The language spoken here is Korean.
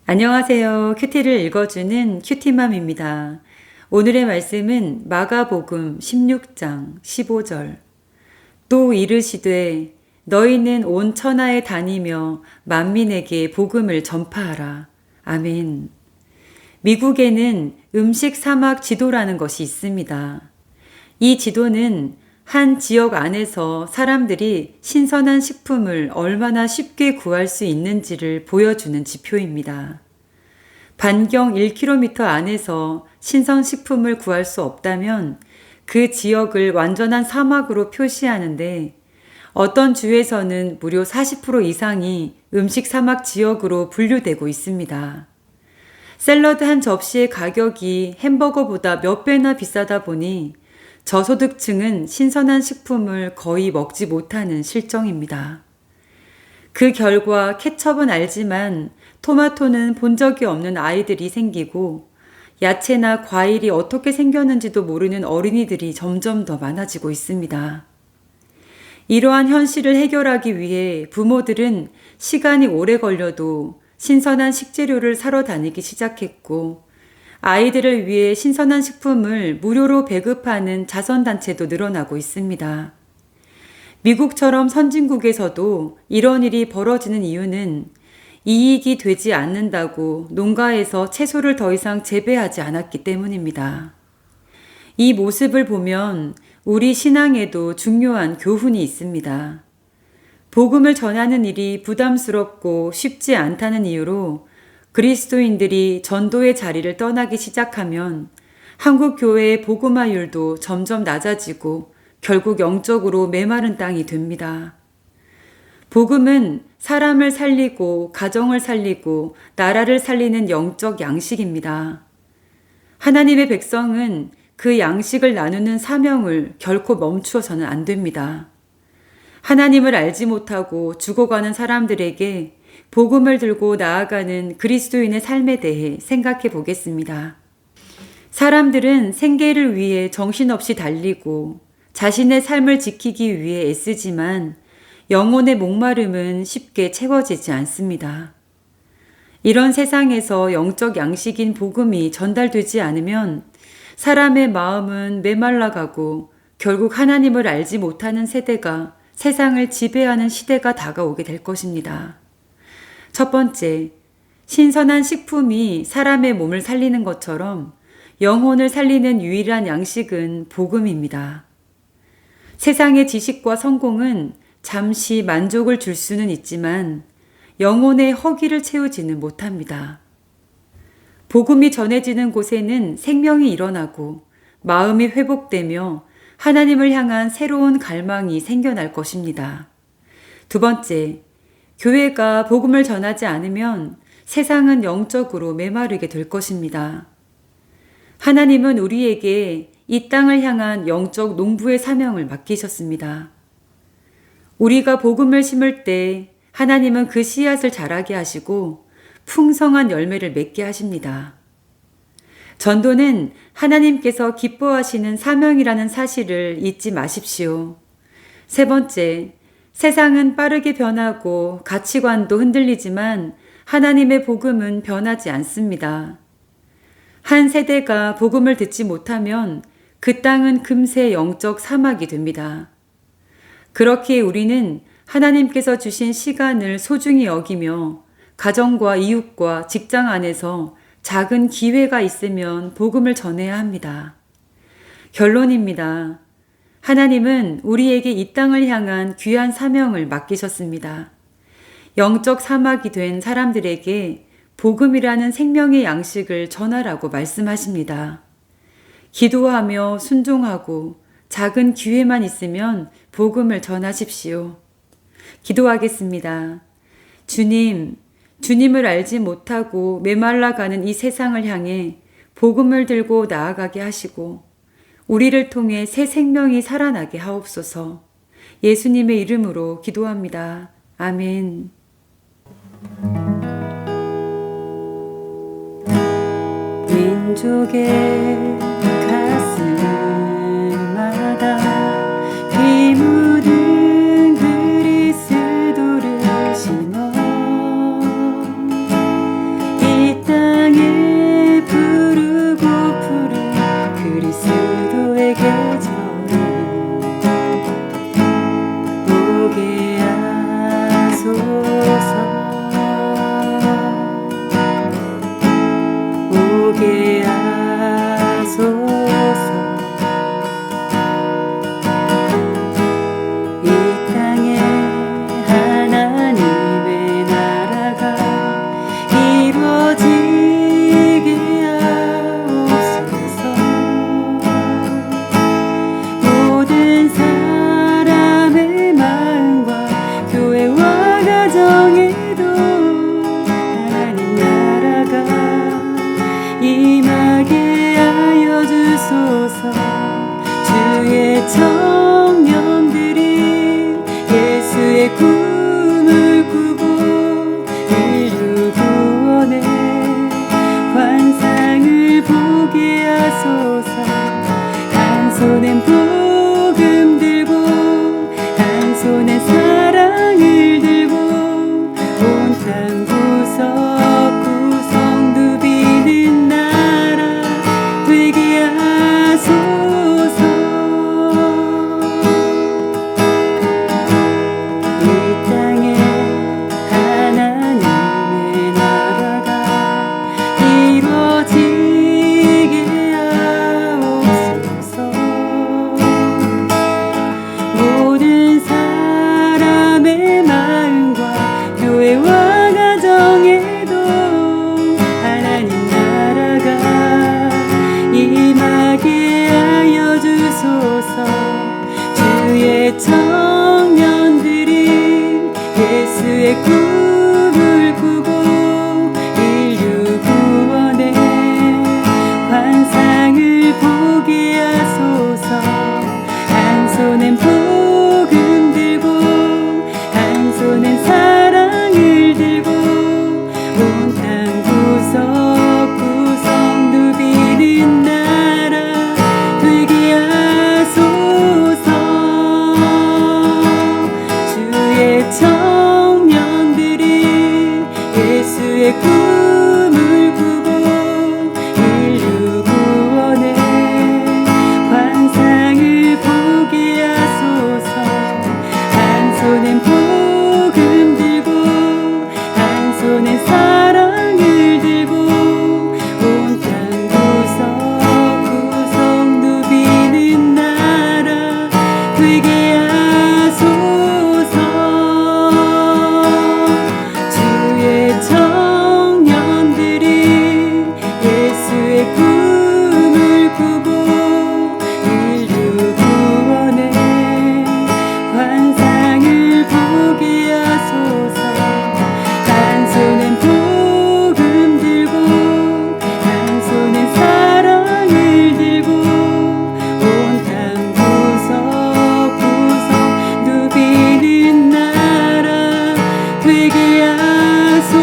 안녕하세요. 큐티를 읽어주는 큐티맘입니다. 오늘의 말씀은 마가복음 16장 15절. 또 이르시되 너희는 온 천하에 다니며 만민에게 복음을 전파하라. 아멘. 미국에는 음식 사막 지도라는 것이 있습니다. 이 지도는 한 지역 안에서 사람들이 신선한 식품을 얼마나 쉽게 구할 수 있는지를 보여주는 지표입니다. 반경 1km 안에서 신선식품을 구할 수 없다면 그 지역을 완전한 사막으로 표시하는데 어떤 주에서는 무려 40% 이상이 음식 사막 지역으로 분류되고 있습니다. 샐러드 한 접시의 가격이 햄버거보다 몇 배나 비싸다 보니 저소득층은 신선한 식품을 거의 먹지 못하는 실정입니다. 그 결과 케첩은 알지만 토마토는 본 적이 없는 아이들이 생기고 야채나 과일이 어떻게 생겼는지도 모르는 어린이들이 점점 더 많아지고 있습니다. 이러한 현실을 해결하기 위해 부모들은 시간이 오래 걸려도 신선한 식재료를 사러 다니기 시작했고 아이들을 위해 신선한 식품을 무료로 배급하는 자선단체도 늘어나고 있습니다. 미국처럼 선진국에서도 이런 일이 벌어지는 이유는 이익이 되지 않는다고 농가에서 채소를 더 이상 재배하지 않았기 때문입니다. 이 모습을 보면 우리 신앙에도 중요한 교훈이 있습니다. 복음을 전하는 일이 부담스럽고 쉽지 않다는 이유로 그리스도인들이 전도의 자리를 떠나기 시작하면 한국 교회의 복음화율도 점점 낮아지고 결국 영적으로 메마른 땅이 됩니다. 복음은 사람을 살리고 가정을 살리고 나라를 살리는 영적 양식입니다. 하나님의 백성은 그 양식을 나누는 사명을 결코 멈추어서는 안 됩니다. 하나님을 알지 못하고 죽어가는 사람들에게 복음을 들고 나아가는 그리스도인의 삶에 대해 생각해 보겠습니다. 사람들은 생계를 위해 정신없이 달리고 자신의 삶을 지키기 위해 애쓰지만 영혼의 목마름은 쉽게 채워지지 않습니다. 이런 세상에서 영적 양식인 복음이 전달되지 않으면 사람의 마음은 메말라가고 결국 하나님을 알지 못하는 세대가 세상을 지배하는 시대가 다가오게 될 것입니다. 첫 번째, 신선한 식품이 사람의 몸을 살리는 것처럼 영혼을 살리는 유일한 양식은 복음입니다. 세상의 지식과 성공은 잠시 만족을 줄 수는 있지만 영혼의 허기를 채우지는 못합니다. 복음이 전해지는 곳에는 생명이 일어나고 마음이 회복되며 하나님을 향한 새로운 갈망이 생겨날 것입니다. 두 번째, 교회가 복음을 전하지 않으면 세상은 영적으로 메마르게 될 것입니다. 하나님은 우리에게 이 땅을 향한 영적 농부의 사명을 맡기셨습니다. 우리가 복음을 심을 때 하나님은 그 씨앗을 자라게 하시고 풍성한 열매를 맺게 하십니다. 전도는 하나님께서 기뻐하시는 사명이라는 사실을 잊지 마십시오. 세 번째, 세상은 빠르게 변하고 가치관도 흔들리지만 하나님의 복음은 변하지 않습니다. 한 세대가 복음을 듣지 못하면 그 땅은 금세 영적 사막이 됩니다. 그렇기에 우리는 하나님께서 주신 시간을 소중히 여기며 가정과 이웃과 직장 안에서 작은 기회가 있으면 복음을 전해야 합니다. 결론입니다. 하나님은 우리에게 이 땅을 향한 귀한 사명을 맡기셨습니다. 영적 사막이 된 사람들에게 복음이라는 생명의 양식을 전하라고 말씀하십니다. 기도하며 순종하고 작은 기회만 있으면 복음을 전하십시오. 기도하겠습니다. 주님, 주님을 알지 못하고 메말라가는 이 세상을 향해 복음을 들고 나아가게 하시고 우리를 통해 새 생명이 살아나게 하옵소서. 예수님의 이름으로 기도합니다. 아멘. 민족의 가슴마다 피 묻은 그리스도를 심어 이 청년들이 예수의 꿈을 꾸고 인류 구원의 환상을 보게 하소서. 한 손엔 복음 들고 한 손엔 사랑을 들고 온 땅 구석구석 누비는 나라 되게 하소서. 이 땅에 하나님의 나라가 이루어지게 하옵소서. 모든 사람의 마음과 교회와 가정에도 하나님 나라가 임하게 하여 주소서. 주의 청년들이 예수의 꿈을 꾸고 인류 구원의 환상을 보게 하소서. 한 손엔 복음 들고 한 손엔 사랑을 들고 온 땅 구석구석 누비는 나라 되게 하소서. 주의 청년들이 예수의 꿈을 꾸고 인류 구원의 환상을 보게 하소서. 한 손엔 복음 들고 한 손엔 사랑을 들고 온 땅 구석구석 누비는 나라 되게 하소서. 주의 청년들이 예수의 꿈을 꾸고 인류 구원의 환상을 보게 하소서. 한 손엔 복음 들고 한 손엔 사랑을 들고 온 땅 구석구석 누비는 나라 되게 하소서.